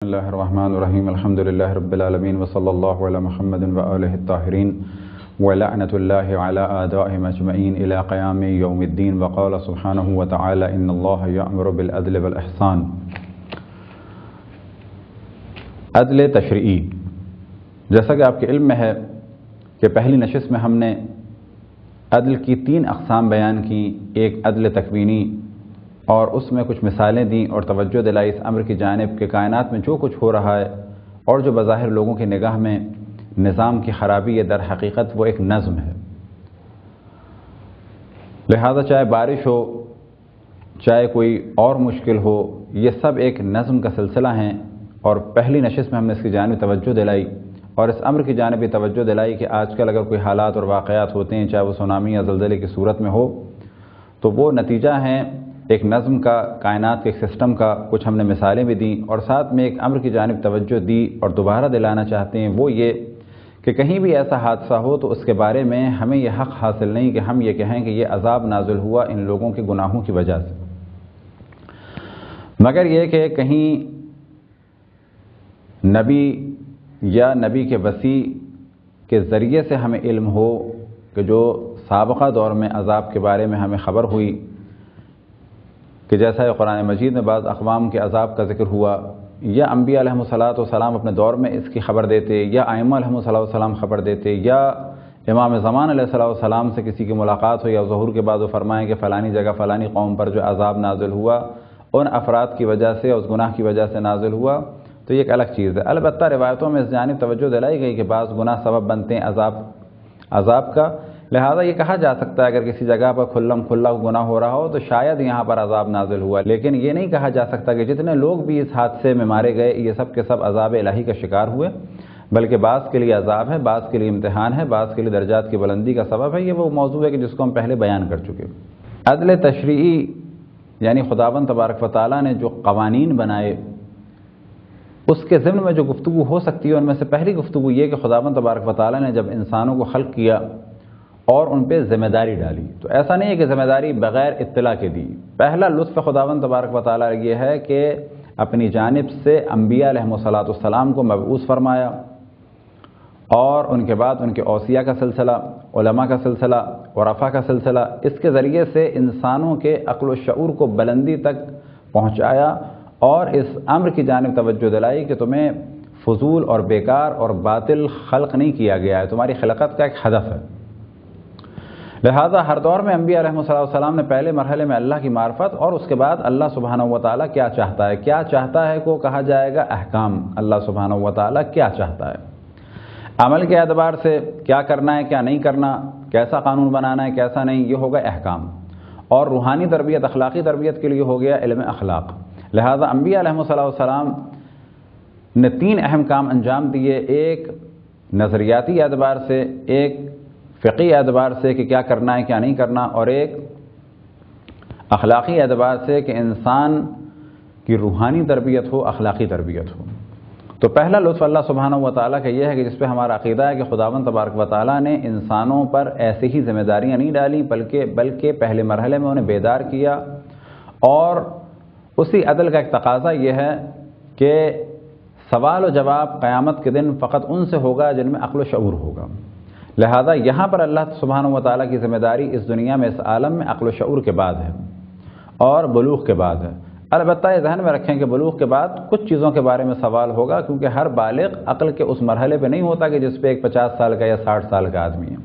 بسم الله الرحمن الرحيم الحمد لله رب العالمين وصلى الله على محمد وآله الطاهرين ولعنة الله على أعدائهم أجمعين إلى قيام يوم الدين وقال سبحانه وتعالى إن الله يأمر بالعدل والإحسان. عدل تشریعی، جیسا کہ آپ کے علم میں ہے کہ پہلی نشست میں ہم نے عدل کی 3 اقسام بیان کی. ایک عدل تکوینی، اور اس میں کچھ مثالیں دیں اور توجہ دلائی اس امر کی جانب کہ کائنات میں جو کچھ ہو رہا ہے اور جو بظاہر لوگوں کی نگاہ میں نظام کی خرابی ہے، در حقیقت وہ ایک نظم ہے. لہذا چاہے بارش ہو، چاہے کوئی اور مشکل ہو، یہ سب ایک نظم کا سلسلہ ہیں. اور پہلی نشست میں ہم نے اس کی جانب توجہ دلائی اور اس امر کی جانب توجہ دلائی کہ آج کل اگر کوئی حالات اور واقعات ہوتے ہیں، چاہے وہ سونامی یا زلزلے کی صورت میں ہو، تو وہ نتیجہ ہیں ایک نظم کا، کائنات کے ایک سسٹم کا. کچھ ہم نے مثالیں بھی دیں اور ساتھ میں ایک امر کی جانب توجہ دی اور دوبارہ دلانا چاہتے ہیں، وہ یہ کہ کہیں بھی ایسا حادثہ ہو تو اس کے بارے میں ہمیں یہ حق حاصل نہیں کہ ہم یہ کہیں کہ یہ عذاب نازل ہوا ان لوگوں کے گناہوں کی وجہ سے، مگر یہ کہ کہیں نبی یا نبی کے وصی کے ذریعے سے ہمیں علم ہو کہ جو سابقہ دور میں عذاب کے بارے میں ہمیں خبر ہوئی کہ جیسا قرآن مجید میں بعض اقوام کے عذاب کا ذکر ہوا، یا انبیاء علیہم الصلاۃ اپنے دور میں اس کی خبر دیتے، یا ائمہ علیہم السلام خبر دیتے، یا امام زمان علیہ السلام سے کسی کی ملاقات ہو یا ظہور کے بعد وہ فرمائیں کہ فلانی جگہ فلانی قوم پر جو عذاب نازل ہوا ان افراد کی وجہ سے، اس گناہ کی وجہ سے نازل ہوا، تو یہ ایک الگ چیز ہے. البتہ روایتوں میں اس جانب توجہ دلائی گئی کہ بعض گناہ سبب بنتے ہیں عذاب کا. لہذا یہ کہا جا سکتا ہے اگر کسی جگہ پر کھلا گناہ ہو رہا ہو تو شاید یہاں پر عذاب نازل ہوا، لیکن یہ نہیں کہا جا سکتا کہ جتنے لوگ بھی اس حادثے میں مارے گئے یہ سب کے سب عذاب الہی کا شکار ہوئے، بلکہ بعض کے لیے عذاب ہے، بعض کے لیے امتحان ہے، بعض کے لیے درجات کی بلندی کا سبب ہے. یہ وہ موضوع ہے کہ جس کو ہم پہلے بیان کر چکے. عدل تشریعی یعنی خداوند تبارک و تعالیٰ نے جو قوانین بنائے اس کے ضمن میں جو گفتگو ہو سکتی ہے ان میں سے پہلی گفتگو یہ کہ خداوند تبارک و تعالیٰ نے جب انسانوں کو خلق کیا اور ان پہ ذمہ داری ڈالی، تو ایسا نہیں ہے کہ ذمہ داری بغیر اطلاع کے دی. پہلا لطف خداوند تبارک و تعالیٰ یہ ہے کہ اپنی جانب سے انبیاء علیہم السلام کو مبعوث فرمایا، اور ان کے بعد ان کے اوصیاء کا سلسلہ، علماء کا سلسلہ، عرفاء کا سلسلہ، اس کے ذریعے سے انسانوں کے عقل و شعور کو بلندی تک پہنچایا اور اس امر کی جانب توجہ دلائی کہ تمہیں فضول اور بیکار اور باطل خلق نہیں کیا گیا ہے، تمہاری خلقت کا ایک ہدف ہے. لہذا ہر دور میں انبیاء علیہ السلام نے پہلے مرحلے میں اللہ کی معرفت اور اس کے بعد اللہ سبحانہ و تعالیٰ کیا چاہتا ہے کو کہا جائے گا احکام. اللہ سبحانہ و تعالیٰ کیا چاہتا ہے، عمل کے اعتبار سے کیا کرنا ہے کیا نہیں کرنا، کیسا قانون بنانا ہے کیسا نہیں، یہ ہوگا احکام. اور روحانی تربیت، اخلاقی تربیت کے لیے ہو گیا علم اخلاق. لہذا انبیاء علیہ السلام نے 3 اہم کام انجام دیے، ایک نظریاتی اعتبار سے، ایک فقہی اعتبار سے کہ کیا کرنا ہے کیا نہیں کرنا، اور ایک اخلاقی اعتبار سے کہ انسان کی روحانی تربیت ہو، اخلاقی تربیت ہو. تو پہلا لطف اللہ سبحانہ و تعالیٰ کا یہ ہے کہ جس پہ ہمارا عقیدہ ہے کہ خداوند تبارک و تعالیٰ نے انسانوں پر ایسے ہی ذمہ داریاں نہیں ڈالیں بلکہ پہلے مرحلے میں انہیں بیدار کیا. اور اسی عدل کا ایک تقاضا یہ ہے کہ سوال و جواب قیامت کے دن فقط ان سے ہوگا جن میں عقل و شعور ہوگا. لہذا یہاں پر اللہ سبحانہ و تعالیٰ کی ذمہ داری اس دنیا میں، اس عالم میں عقل و شعور کے بعد ہے اور بلوغ کے بعد ہے. البتہ یہ ذہن میں رکھیں کہ بلوغ کے بعد کچھ چیزوں کے بارے میں سوال ہوگا، کیونکہ ہر بالغ عقل کے اس مرحلے پہ نہیں ہوتا کہ جس پہ ایک 50 سال کا یا 60 سال کا آدمی ہے.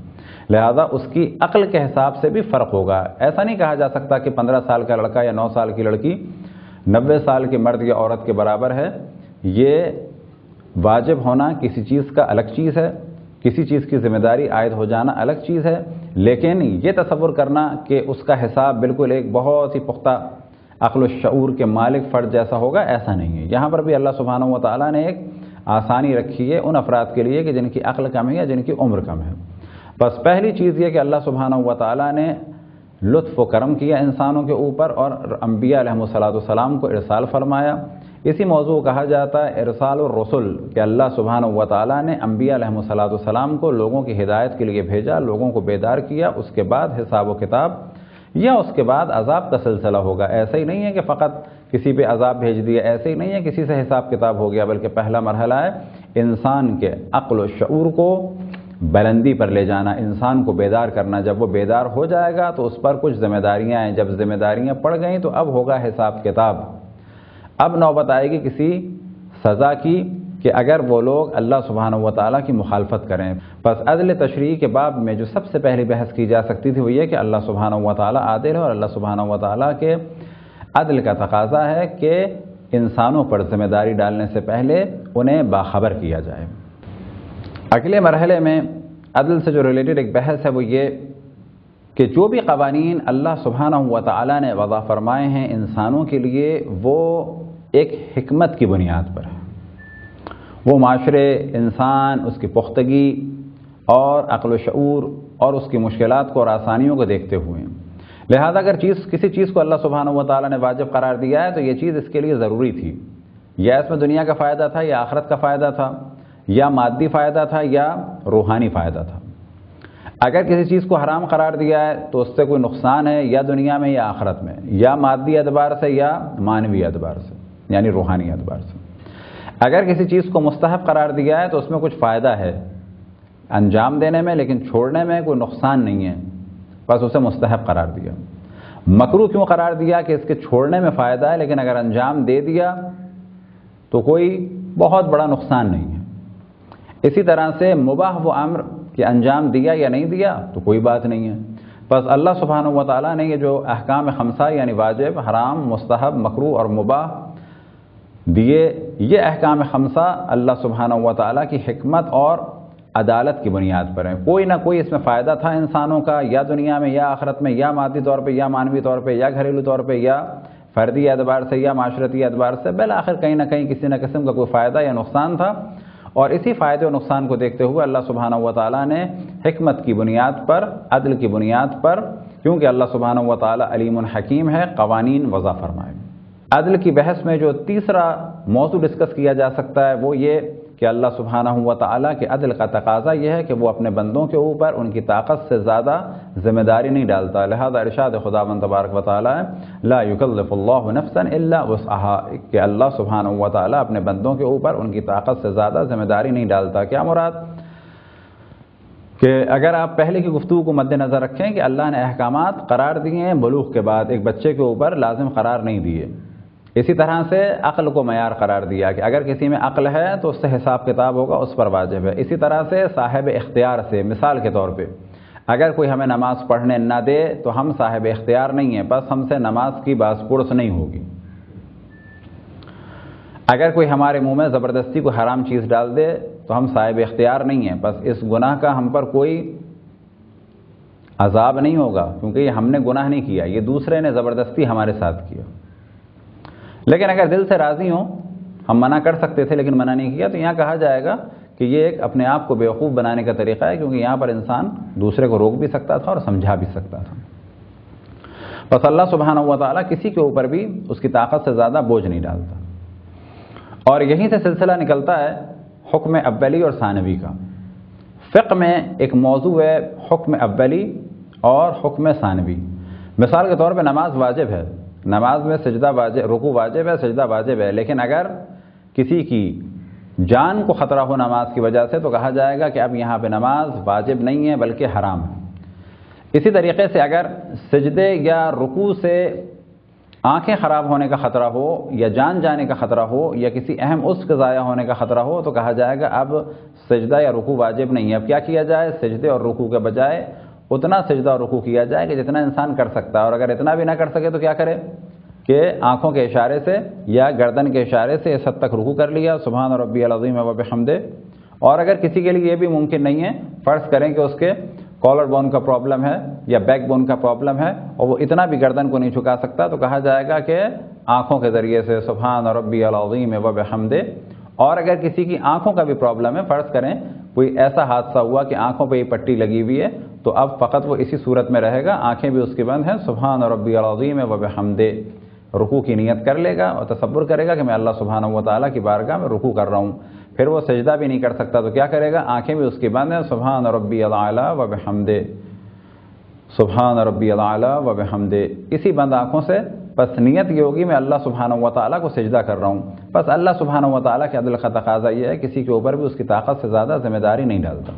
لہذا اس کی عقل کے حساب سے بھی فرق ہوگا. ایسا نہیں کہا جا سکتا کہ 15 سال کا لڑکا یا 9 سال کی لڑکی 90 سال کے مرد یا عورت کے برابر ہے. یہ واجب ہونا کسی چیز کا الگ چیز ہے، کسی چیز کی ذمہ داری عائد ہو جانا الگ چیز ہے، لیکن یہ تصور کرنا کہ اس کا حساب بالکل ایک بہت ہی پختہ عقل و شعور کے مالک فرد جیسا ہوگا، ایسا نہیں ہے. یہاں پر بھی اللہ سبحانہ و تعالیٰ نے ایک آسانی رکھی ہے ان افراد کے لیے کہ جن کی عقل کم ہے یا جن کی عمر کم ہے. بس پہلی چیز یہ کہ اللہ سبحانہ و تعالیٰ نے لطف و کرم کیا انسانوں کے اوپر اور انبیاء علیہم السلام کو ارسال فرمایا. اسی موضوع کہا جاتا ہے ارسال الرسل، کہ اللہ سبحانہ و تعالیٰ نے انبیاء علیہم السلام کو لوگوں کی ہدایت کے لیے بھیجا، لوگوں کو بیدار کیا. اس کے بعد حساب و کتاب یا اس کے بعد عذاب کا سلسلہ ہوگا. ایسا ہی نہیں ہے کہ فقط کسی پہ عذاب بھیج دیا، ایسے ہی نہیں ہے کسی سے حساب کتاب ہو گیا، بلکہ پہلا مرحلہ ہے انسان کے عقل و شعور کو بلندی پر لے جانا، انسان کو بیدار کرنا۔ جب وہ بیدار ہو جائے گا تو اس پر کچھ ذمہ داریاں ہیں، جب ذمہ داریاں پڑ گئیں تو اب ہوگا حساب کتاب، اب نوبت آئے گی کسی سزا کی کہ اگر وہ لوگ اللہ سبحانہ و تعالیٰ کی مخالفت کریں۔ پس عدل تشریعی کے باب میں جو سب سے پہلی بحث کی جا سکتی تھی وہ یہ کہ اللہ سبحانہ و تعالیٰ عادل ہے، اور اللہ سبحانہ و تعالیٰ کے عدل کا تقاضا ہے کہ انسانوں پر ذمہ داری ڈالنے سے پہلے انہیں باخبر کیا جائے۔ اگلے مرحلے میں عدل سے جو ریلیٹڈ ایک بحث ہے وہ یہ کہ جو بھی قوانین اللہ سبحانہ و تعالیٰ نے وضع فرمائے ہیں انسانوں کے لیے، وہ ایک حکمت کی بنیاد پر ہے، وہ معاشرے، انسان، اس کی پختگی اور عقل و شعور اور اس کی مشکلات کو اور آسانیوں کو دیکھتے ہوئے ہیں۔ لہذا اگر کسی چیز کو اللہ سبحانہ و تعالیٰ نے واجب قرار دیا ہے تو یہ چیز اس کے لیے ضروری تھی، یا اس میں دنیا کا فائدہ تھا، یا آخرت کا فائدہ تھا، یا مادی فائدہ تھا، یا روحانی فائدہ تھا۔ اگر کسی چیز کو حرام قرار دیا ہے تو اس سے کوئی نقصان ہے، یا دنیا میں یا آخرت میں، یا مادی اعتبار سے یا معنوی اعتبار سے، یعنی روحانی اعتبار سے۔ اگر کسی چیز کو مستحب قرار دیا ہے تو اس میں کچھ فائدہ ہے انجام دینے میں، لیکن چھوڑنے میں کوئی نقصان نہیں ہے، بس اسے مستحب قرار دیا۔ مکروہ کیوں قرار دیا؟ کہ اس کے چھوڑنے میں فائدہ ہے، لیکن اگر انجام دے دیا تو کوئی بہت بڑا نقصان نہیں ہے۔ اسی طرح سے مباح و امر کہ انجام دیا یا نہیں دیا تو کوئی بات نہیں ہے۔ بس اللہ سبحانہ و تعالیٰ نے یہ جو احکام خمسہ یعنی واجب، حرام، مستحب، مکروہ اور مباح دیے، یہ احکام خمسہ اللہ سبحانہ و تعالیٰ کی حکمت اور عدالت کی بنیاد پر ہیں۔ کوئی نہ کوئی اس میں فائدہ تھا انسانوں کا، یا دنیا میں یا آخرت میں، یا مادی طور پہ یا معنوی طور پہ، یا گھریلو طور پہ، یا فردی اعتبار سے، یا معاشرتی اعتبار سے، بالآخر کہیں نہ کہیں کسی نہ قسم کا کوئی فائدہ یا نقصان تھا، اور اسی فائدے و نقصان کو دیکھتے ہوئے اللہ سبحانہ و تعالیٰ نے حکمت کی بنیاد پر، عدل کی بنیاد پر، کیونکہ اللہ سبحانہ و تعالیٰ علیم حکیم ہے، قوانین وضع فرمائے۔ عدل کی بحث میں جو تیسرا موضوع ڈسکس کیا جا سکتا ہے وہ یہ کہ اللہ سبحانہ و تعالیٰ کے عدل کا تقاضا یہ ہے کہ وہ اپنے بندوں کے اوپر ان کی طاقت سے زیادہ ذمہ داری نہیں ڈالتا۔ لہذا ارشاد خداوند تبارک و تعالیٰ ہے لا یکلف اللہ نفسا الا وسعها، کہ اللہ سبحانہ و تعالیٰ اپنے بندوں کے اوپر ان کی طاقت سے زیادہ ذمہ داری نہیں ڈالتا۔ کیا مراد؟ کہ اگر آپ پہلے کی گفتگو کو مد نظر رکھیں کہ اللہ نے احکامات قرار دیے ہیں بلوغ کے بعد، ایک بچے کے اوپر لازم قرار نہیں دیے۔ اسی طرح سے عقل کو معیار قرار دیا کہ اگر کسی میں عقل ہے تو اس سے حساب کتاب ہوگا، اس پر واجب ہے۔ اسی طرح سے صاحب اختیار سے، مثال کے طور پہ اگر کوئی ہمیں نماز پڑھنے نہ دے تو ہم صاحب اختیار نہیں ہیں، بس ہم سے نماز کی باز پرس نہیں ہوگی۔ اگر کوئی ہمارے منہ میں زبردستی کوئی حرام چیز ڈال دے تو ہم صاحب اختیار نہیں ہیں، بس اس گناہ کا ہم پر کوئی عذاب نہیں ہوگا، کیونکہ یہ ہم نے گناہ نہیں کیا، یہ دوسرے نے زبردستی ہمارے ساتھ کیا۔ لیکن اگر دل سے راضی ہوں، ہم منع کر سکتے تھے لیکن منع نہیں کیا، تو یہاں کہا جائے گا کہ یہ ایک اپنے آپ کو بیوقوف بنانے کا طریقہ ہے، کیونکہ یہاں پر انسان دوسرے کو روک بھی سکتا تھا اور سمجھا بھی سکتا تھا۔ بس اللہ سبحانہ و تعالیٰ کسی کے اوپر بھی اس کی طاقت سے زیادہ بوجھ نہیں ڈالتا، اور یہیں سے سلسلہ نکلتا ہے حکم اولی اور ثانوی کا۔ فقہ میں ایک موضوع ہے حکم اولی اور حکم ثانوی۔ مثال کے طور پہ نماز واجب ہے، نماز میں سجدہ واجب، رکوع واجب ہے، سجدہ واجب ہے، لیکن اگر کسی کی جان کو خطرہ ہو نماز کی وجہ سے تو کہا جائے گا کہ اب یہاں پہ نماز واجب نہیں ہے بلکہ حرام ہے۔ اسی طریقے سے اگر سجدے یا رکوع سے آنکھیں خراب ہونے کا خطرہ ہو، یا جان جانے کا خطرہ ہو، یا کسی اہم عضو کے ضائع ہونے کا خطرہ ہو تو کہا جائے گا اب سجدہ یا رکوع واجب نہیں ہے۔ اب کیا کیا جائے؟ سجدے اور رکوع کے بجائے اتنا سجدہ اور رکوع کیا جائے کہ جتنا انسان کر سکتا ہے، اور اگر اتنا بھی نہ کر سکے تو کیا کرے کہ آنکھوں کے اشارے سے یا گردن کے اشارے سے اس حد تک رکوع کر لیا، سبحان ربی العظیم و بحمدہ۔ اور اگر کسی کے لیے یہ بھی ممکن نہیں ہے، فرض کریں کہ اس کے کالر بون کا پرابلم ہے یا بیک بون کا پرابلم ہے اور وہ اتنا بھی گردن کو نہیں جھکا سکتا، تو کہا جائے گا کہ آنکھوں کے ذریعے سے سبحان ربی العظیم و بحمدہ۔ اور اگر کسی کی آنکھوں کا بھی پرابلم ہے، فرض کریں کوئی ایسا حادثہ ہوا کہ آنکھوں پہ یہ پٹی لگی ہوئی ہے، تو اب فقط وہ اسی صورت میں رہے گا، آنکھیں بھی اس کی بند ہیں، سبحان ربی العظیم و بحمدہ، رکوع کی نیت کر لے گا اور تصور کرے گا کہ میں اللہ سبحانہ و تعالیٰ کی بارگاہ میں رکوع کر رہا ہوں۔ پھر وہ سجدہ بھی نہیں کر سکتا تو کیا کرے گا؟ آنکھیں بھی اس کی بند ہیں، سبحان ربی الاعلیٰ و بحمدہ، سبحان ربی الاعلیٰ و بحمدہ۔ اسی بند آنکھوں سے بس نیت یہ ہوگی میں اللہ سبحانہ و تعالیٰ کو سجدہ کر رہا ہوں، بس اللہ سبحانہ و تعالیٰ کے عدل کا تقاضا یہ ہے کسی کے اوپر بھی اس کی طاقت سے زیادہ ذمہ داری نہیں ڈالتا۔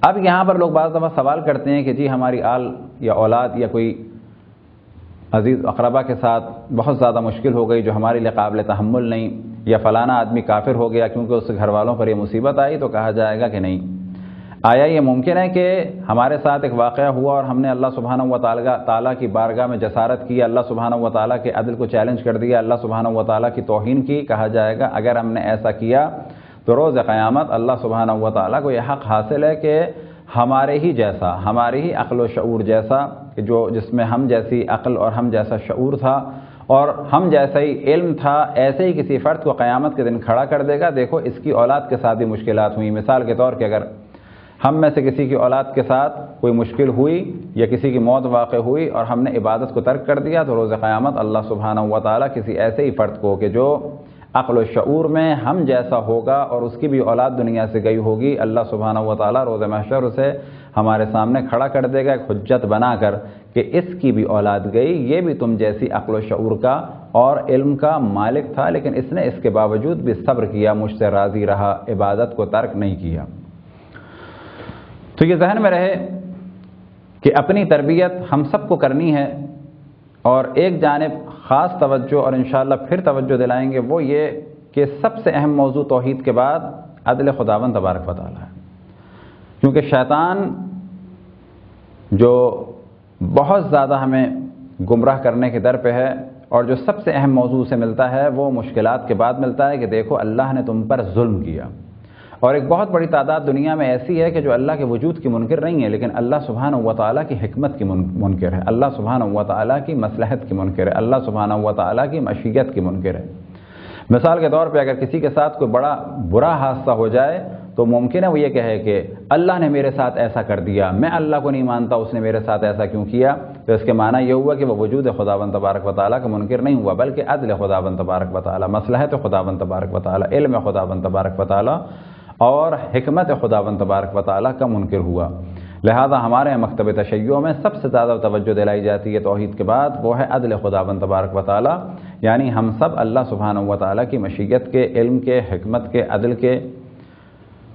اب یہاں پر لوگ بعض دفعہ سوال کرتے ہیں کہ جی ہماری آل یا اولاد یا کوئی عزیز اقربا کے ساتھ بہت زیادہ مشکل ہو گئی جو ہمارے لیے قابل تحمل نہیں، یا فلانا آدمی کافر ہو گیا کیونکہ اس کے گھر والوں پر یہ مصیبت آئی، تو کہا جائے گا کہ نہیں، آیا یہ ممکن ہے کہ ہمارے ساتھ ایک واقعہ ہوا اور ہم نے اللہ سبحانہ و تعالیٰ کی بارگاہ میں جسارت کی، اللہ سبحانہ و تعالیٰ کے عدل کو چیلنج کر دیا، اللہ سبحانہ و تعالیٰ کی توہین کی؟ کہا جائے گا اگر ہم نے ایسا کیا تو روز قیامت اللہ سبحانہ و تعالیٰ کو یہ حق حاصل ہے کہ ہمارے ہی جیسا، ہماری ہی عقل و شعور جیسا، جس میں ہم جیسی عقل اور ہم جیسا شعور تھا اور ہم جیسا ہی علم تھا، ایسے ہی کسی فرد کو قیامت کے دن کھڑا کر دے گا۔ دیکھو اس کی اولاد کے ساتھ بھی مشکلات ہوئیں، مثال کے طور پہ اگر ہم میں سے کسی کی اولاد کے ساتھ کوئی مشکل ہوئی یا کسی کی موت واقع ہوئی اور ہم نے عبادت کو ترک کر دیا، تو روز قیامت اللہ سبحانہ و تعالیٰ کسی ایسے ہی فرد کو کہ جو عقل و شعور میں ہم جیسا ہوگا اور اس کی بھی اولاد دنیا سے گئی ہوگی، اللہ سبحانہ و تعالیٰ روز محشر اسے ہمارے سامنے کھڑا کر دے گا ایک حجت بنا کر کہ اس کی بھی اولاد گئی، یہ بھی تم جیسی عقل و شعور کا اور علم کا مالک تھا، لیکن اس نے اس کے باوجود بھی صبر کیا، مجھ سے راضی رہا، عبادت کو ترک نہیں کیا۔ تو یہ ذہن میں رہے کہ اپنی تربیت ہم سب کو کرنی ہے، اور ایک جانب خاص توجہ اور انشاءاللہ پھر توجہ دلائیں گے، وہ یہ کہ سب سے اہم موضوع توحید کے بعد عدل خداوند تبارک و تعالی ہے، کیونکہ شیطان جو بہت زیادہ ہمیں گمراہ کرنے کے در پہ ہے اور جو سب سے اہم موضوع سے ملتا ہے وہ مشکلات کے بعد ملتا ہے کہ دیکھو اللہ نے تم پر ظلم کیا، اور ایک بہت بڑی تعداد دنیا میں ایسی ہے کہ جو اللہ کے وجود کی منکر نہیں ہے لیکن اللہ سبحانہ و تعالیٰ کی حکمت کی منکر ہے، اللہ سبحانہ و تعالیٰ کی مصلحت کی منکر ہے، اللہ سبحانہ و تعالیٰ کی مشیت کی منکر ہے۔ مثال کے طور پہ اگر کسی کے ساتھ کوئی بڑا برا حادثہ ہو جائے تو ممکن ہے وہ یہ کہے کہ اللہ نے میرے ساتھ ایسا کر دیا، میں اللہ کو نہیں مانتا، اس نے میرے ساتھ ایسا کیوں کیا؟ تو اس کے معنی یہ ہوا کہ وہ وجود خداوند تبارک و تعالیٰ کا منکر نہیں ہوا، بلکہ عدل خداوند تبارک و تعالیٰ، مصلحت خداوند تبارک و تعالیٰ، علم خداوند تبارک و تعالیٰ اور حکمت خداوند تبارک و تعالیٰ کا منکر ہوا۔ لہذا ہمارے مکتب تشیع میں سب سے زیادہ توجہ دلائی جاتی ہے توحید کے بعد، وہ ہے عدل خداوند تبارک و تعالیٰ، یعنی ہم سب اللہ سبحانہ و تعالیٰ کی مشیت کے، علم کے، حکمت کے، عدل کے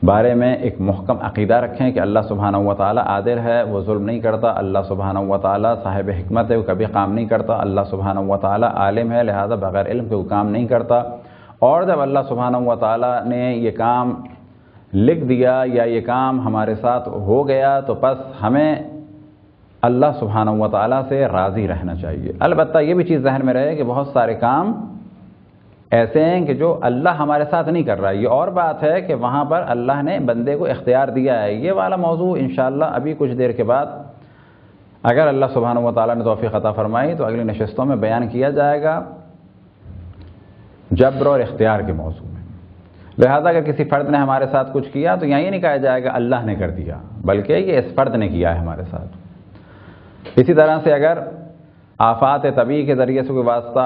بارے میں ایک محکم عقیدہ رکھیں کہ اللہ سبحانہ و تعالیٰ عادل ہے، وہ ظلم نہیں کرتا، اللہ سبحانہ و تعالیٰ صاحب حکمت ہے، وہ کبھی کام نہیں کرتا، اللہ سبحانہ و تعالیٰ عالم ہے، لہذا بغیر علم کے وہ کام نہیں کرتا، اور جب اللہ سبحانہ و تعالیٰ نے یہ کام لکھ دیا یا یہ کام ہمارے ساتھ ہو گیا تو بس ہمیں اللہ سبحانہ و تعالیٰ سے راضی رہنا چاہیے۔ البتہ یہ بھی چیز ذہن میں رہے کہ بہت سارے کام ایسے ہیں کہ جو اللہ ہمارے ساتھ نہیں کر رہا ہے، یہ اور بات ہے کہ وہاں پر اللہ نے بندے کو اختیار دیا ہے۔ یہ والا موضوع انشاءاللہ ابھی کچھ دیر کے بعد اگر اللہ سبحانہ و تعالیٰ نے توفیق عطا فرمائی تو اگلی نشستوں میں بیان کیا جائے گا، جبر اور اختیار کے موضوع میں۔ لہذا اگر کسی فرد نے ہمارے ساتھ کچھ کیا تو یہاں یہ نہیں کہا جائے گا اللہ نے کر دیا، بلکہ یہ اس فرد نے کیا ہے ہمارے ساتھ۔ اسی طرح سے اگر آفات طبیعی کے ذریعے سے کوئی واسطہ،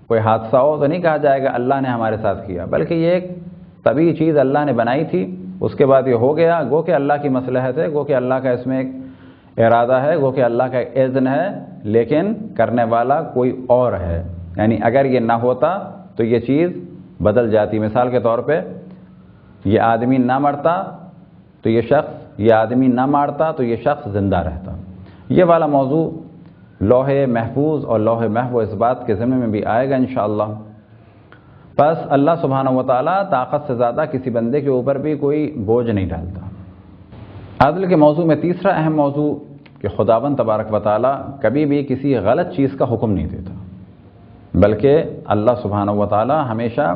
کوئی حادثہ ہو تو نہیں کہا جائے گا اللہ نے ہمارے ساتھ کیا، بلکہ یہ ایک طبیعی چیز اللہ نے بنائی تھی، اس کے بعد یہ ہو گیا، گو کہ اللہ کی مصلحت ہے، گو کہ اللہ کا اس میں ایک ارادہ ہے، گو کہ اللہ کا ایک اذن ہے، لیکن کرنے والا کوئی اور ہے۔ یعنی اگر یہ نہ ہوتا تو یہ چیز بدل جاتی۔ مثال کے طور پہ یہ آدمی نہ مرتا تو یہ شخص، یہ آدمی نہ مارتا تو یہ شخص زندہ رہتا۔ یہ والا موضوع لوح محفوظ اور لوح محو اس بات کے ذمہ میں بھی آئے گا انشاءاللہ۔ بس اللہ سبحانہ و تعالیٰ طاقت سے زیادہ کسی بندے کے اوپر بھی کوئی بوجھ نہیں ڈالتا۔ عدل کے موضوع میں تیسرا اہم موضوع کہ خداوند تبارک و تعالیٰ کبھی بھی کسی غلط چیز کا حکم نہیں دیتا، بلکہ اللہ سبحانہ و تعالیٰ ہمیشہ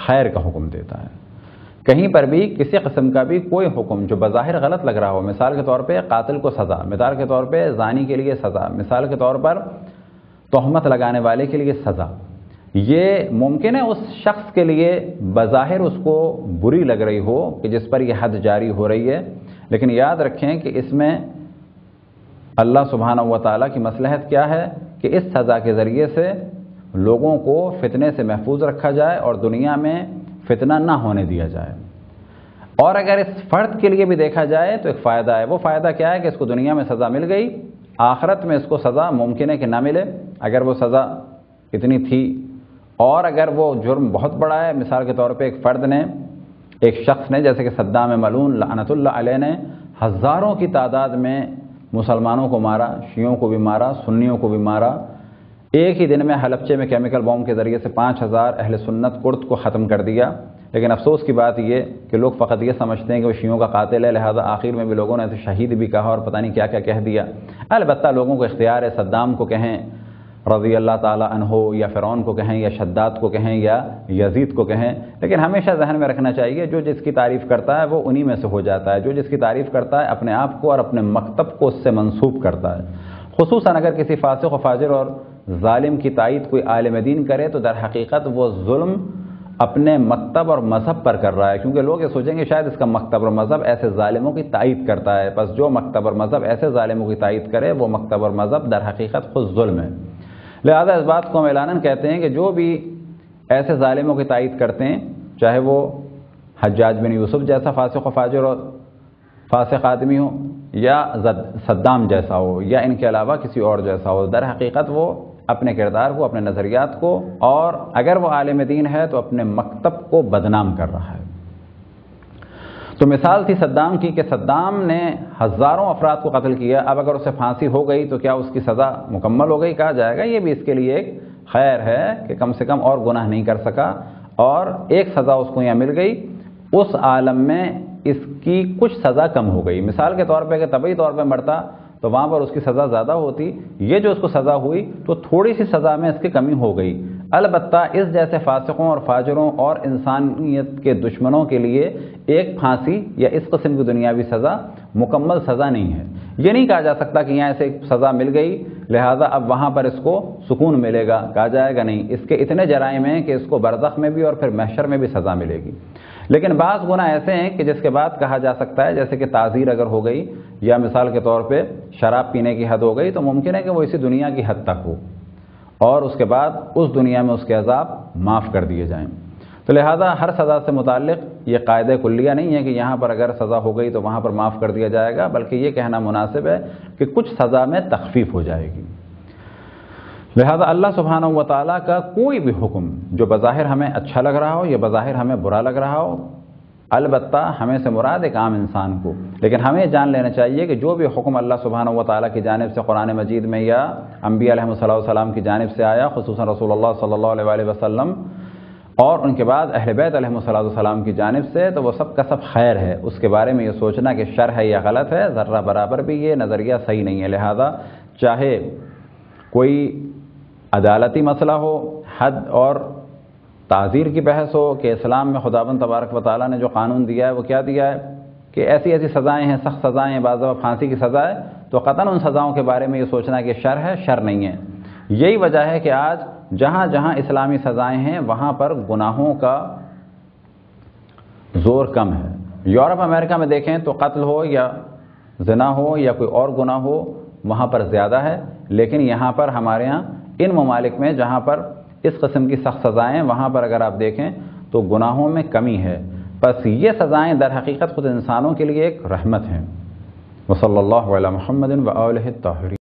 خیر کا حکم دیتا ہے۔ کہیں پر بھی کسی قسم کا بھی کوئی حکم جو بظاہر غلط لگ رہا ہو، مثال کے طور پہ قاتل کو سزا، مثال کے طور پہ زانی کے لیے سزا، مثال کے طور پر تہمت لگانے والے کے لیے سزا، یہ ممکن ہے اس شخص کے لیے بظاہر اس کو بری لگ رہی ہو کہ جس پر یہ حد جاری ہو رہی ہے، لیکن یاد رکھیں کہ اس میں اللہ سبحانہ و تعالیٰ کی مصلحت کیا ہے کہ اس سزا کے ذریعے سے لوگوں کو فتنے سے محفوظ رکھا جائے اور دنیا میں فتنہ نہ ہونے دیا جائے۔ اور اگر اس فرد کے لیے بھی دیکھا جائے تو ایک فائدہ ہے، وہ فائدہ کیا ہے کہ اس کو دنیا میں سزا مل گئی، آخرت میں اس کو سزا ممکن ہے کہ نہ ملے۔ اگر وہ سزا اتنی تھی، اور اگر وہ جرم بہت بڑا ہے، مثال کے طور پہ ایک فرد نے، ایک شخص نے، جیسے کہ صدام ملعون لعنت اللہ علیہ نے ہزاروں کی تعداد میں مسلمانوں کو مارا، شیعوں کو بھی مارا، سنیوں کو بھی مارا، ایک ہی دن میں حلبچے میں کیمیکل بم کے ذریعے سے 5000 اہل سنت کرد کو ختم کر دیا۔ لیکن افسوس کی بات یہ کہ لوگ فقط یہ سمجھتے ہیں کہ وہ شیعوں کا قاتل ہے، لہذا آخر میں بھی لوگوں نے اسے شہید بھی کہا اور پتہ نہیں کیا کیا کہہ دیا۔ البتہ لوگوں کو اختیار ہے، صدام کو کہیں رضی اللہ تعالی عنہ، یا فرعون کو کہیں، یا شداد کو کہیں، یا یزید کو کہیں، لیکن ہمیشہ ذہن میں رکھنا چاہیے جو جس کی تعریف کرتا ہے وہ انہی میں سے ہو جاتا ہے۔ جو جس کی تعریف کرتا ہے اپنے آپ کو اور اپنے مکتب کو اس سے منسوب کرتا ہے۔ خصوصاً اگر کسی فاسق و فاجر اور ظالم کی تائید کوئی عالم دین کرے تو در حقیقت وہ ظلم اپنے مکتب اور مذہب پر کر رہا ہے، کیونکہ لوگ یہ سوچیں گے شاید اس کا مکتب اور مذہب ایسے ظالموں کی تائید کرتا ہے، بس جو مکتب اور مذہب ایسے ظالموں کی تائید کرے وہ مکتب اور مذہب در حقیقت خود ظلم ہے۔ لہذا اس بات کو ہم اعلاناً کہتے ہیں کہ جو بھی ایسے ظالموں کی تائید کرتے ہیں، چاہے وہ حجاج بن یوسف جیسا فاسق و فاجر اور فاسق آدمی ہو، یا صدام جیسا ہو، یا ان کے علاوہ کسی اور جیسا ہو، در حقیقت وہ اپنے کردار کو، اپنے نظریات کو، اور اگر وہ عالم دین ہے تو اپنے مکتب کو بدنام کر رہا ہے۔ تو مثال تھی صدام کی کہ صدام نے ہزاروں افراد کو قتل کیا، اب اگر اسے پھانسی ہو گئی تو کیا اس کی سزا مکمل ہو گئی؟ کہا جائے گا یہ بھی اس کے لیے ایک خیر ہے کہ کم سے کم اور گناہ نہیں کر سکا، اور ایک سزا اس کو یہاں مل گئی، اس عالم میں اس کی کچھ سزا کم ہو گئی۔ مثال کے طور پہ کہ طبعی طور پہ مرتا تو وہاں پر اس کی سزا زیادہ ہوتی، یہ جو اس کو سزا ہوئی تو تھوڑی سی سزا میں اس کی کمی ہو گئی۔ البتہ اس جیسے فاسقوں اور فاجروں اور انسانیت کے دشمنوں کے لیے ایک پھانسی یا اس قسم کی دنیاوی سزا مکمل سزا نہیں ہے۔ یہ نہیں کہا جا سکتا کہ یہاں ایسے سزا مل گئی لہذا اب وہاں پر اس کو سکون ملے گا، کہا جائے گا نہیں، اس کے اتنے جرائم ہیں کہ اس کو برزخ میں بھی اور پھر محشر میں بھی سزا ملے گی۔ لیکن بعض گناہ ایسے ہیں کہ جس کے بعد کہا جا سکتا ہے، جیسے کہ تعزیر اگر ہو گئی، یا مثال کے طور پہ شراب پینے کی حد ہو گئی، تو ممکن ہے کہ وہ اسی دنیا کی حد تک ہو اور اس کے بعد اس دنیا میں اس کے عذاب معاف کر دیے جائیں۔ تو لہذا ہر سزا سے متعلق یہ قاعدہ کلیہ نہیں ہے کہ یہاں پر اگر سزا ہو گئی تو وہاں پر معاف کر دیا جائے گا، بلکہ یہ کہنا مناسب ہے کہ کچھ سزا میں تخفیف ہو جائے گی۔ لہذا اللہ سبحانہ و تعالیٰ کا کوئی بھی حکم جو بظاہر ہمیں اچھا لگ رہا ہو یا بظاہر ہمیں برا لگ رہا ہو، البتہ ہمیں سے مراد ایک عام انسان کو، لیکن ہمیں جان لینا چاہیے کہ جو بھی حکم اللہ سبحانہ و تعالیٰ کی جانب سے قرآن مجید میں یا انبیاء علیہ السلام کی جانب سے آیا، خصوصاً رسول اللہ صلی اللہ علیہ وسلم اور ان کے بعد اہل بیت علیہ السلام کی جانب سے، تو وہ سب کا سب خیر ہے۔ اس کے بارے میں یہ سوچنا کہ شر ہے یا غلط ہے، ذرہ برابر بھی یہ نظریہ صحیح نہیں ہے۔ لہذا چاہے کوئی عدالتی مسئلہ ہو، حد اور تعزیر کی بحث ہو کہ اسلام میں خداوند تبارک و تعالیٰ نے جو قانون دیا ہے وہ کیا دیا ہے کہ ایسی ایسی سزائیں ہیں، سخت سزائیں ہیں، بعض دفعہ پھانسی کی سزا ہے، تو قطعاً ان سزاؤں کے بارے میں یہ سوچنا کہ شر ہے، شر نہیں ہے۔ یہی وجہ ہے کہ آج جہاں جہاں اسلامی سزائیں ہیں وہاں پر گناہوں کا زور کم ہے۔ یورپ امریکہ میں دیکھیں تو قتل ہو یا زنا ہو یا کوئی اور گناہ ہو وہاں پر زیادہ ہے، لیکن یہاں پر ہمارے ہاں ان ممالک میں جہاں پر اس قسم کی سخت سزائیں وہاں پر اگر آپ دیکھیں تو گناہوں میں کمی ہے۔ بس یہ سزائیں در حقیقت خود انسانوں کے لیے ایک رحمت ہیں۔ وصلی اللہ علی محمد و آلہ الطاہرین۔